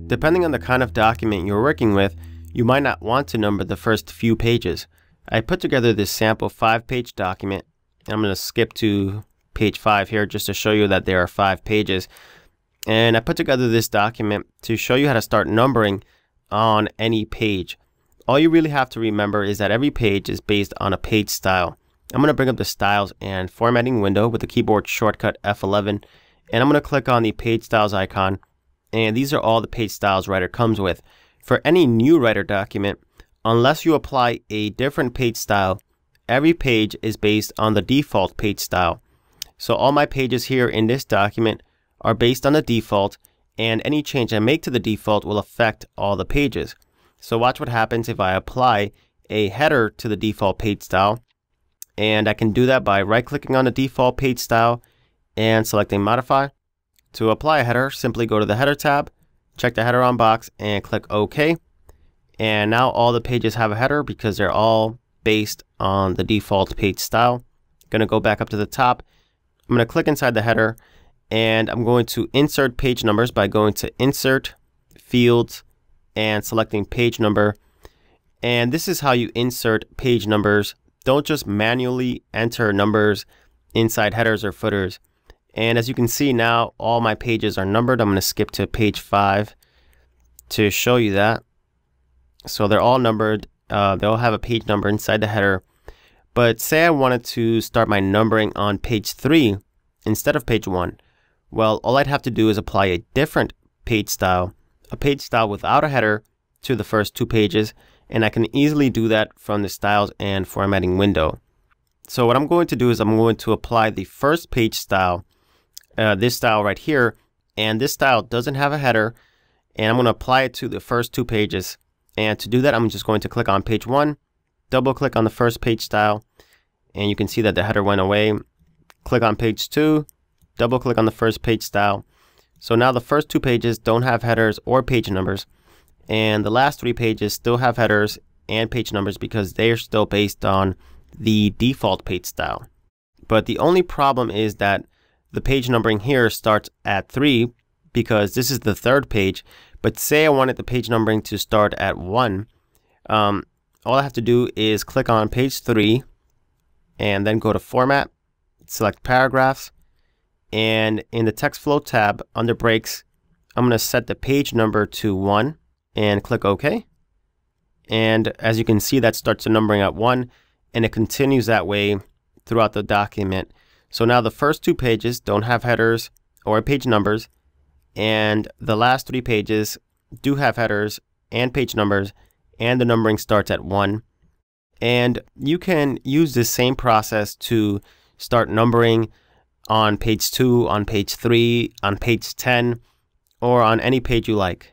Depending on the kind of document you're working with, you might not want to number the first few pages. I put together this sample 5-page document. I'm going to skip to page 5 here just to show you that there are 5 pages. And I put together this document to show you how to start numbering on any page. All you really have to remember is that every page is based on a page style. I'm going to bring up the styles and formatting window with the keyboard shortcut F11, and I'm going to click on the page styles icon, and these are all the page styles Writer comes with. For any new Writer document, unless you apply a different page style, every page is based on the default page style. So all my pages here in this document are based on the default, and any change I make to the default will affect all the pages. So watch what happens if I apply a header to the default page style. And I can do that by right-clicking on the default page style and selecting Modify. To apply a header, simply go to the Header tab, check the header on box, and click OK. And now all the pages have a header because they're all based on the default page style. I'm going to go back up to the top. I'm going to click inside the header, and I'm going to insert page numbers by going to Insert, Fields, and selecting Page Number. And this is how you insert page numbers. Don't just manually enter numbers inside headers or footers. And as you can see now, all my pages are numbered. I'm going to skip to page 5 to show you that. So they're all numbered. They all have a page number inside the header. But say I wanted to start my numbering on page 3 instead of page 1. Well, all I'd have to do is apply a different page style, a page style without a header, to the first 2 pages. And I can easily do that from the styles and formatting window. So what I'm going to do is I'm going to apply the first page style, this style right here, and this style doesn't have a header, and I'm going to apply it to the first 2 pages. And to do that, I'm just going to click on page 1, double click on the first page style, and you can see that the header went away. Click on page 2, double click on the first page style. So now the first 2 pages don't have headers or page numbers, and the last 3 pages still have headers and page numbers because they're still based on the default page style. But the only problem is that the page numbering here starts at 3 because this is the 3rd page. But say I wanted the page numbering to start at 1. All I have to do is click on page 3 and then go to Format, select Paragraphs, and in the Text Flow tab under Breaks, I'm going to set the page number to 1. And click OK. And as you can see, that starts the numbering at 1, and it continues that way throughout the document. So now the first 2 pages don't have headers or page numbers, and the last 3 pages do have headers and page numbers, and the numbering starts at 1. And you can use this same process to start numbering on page 2, on page 3, on page 10, or on any page you like.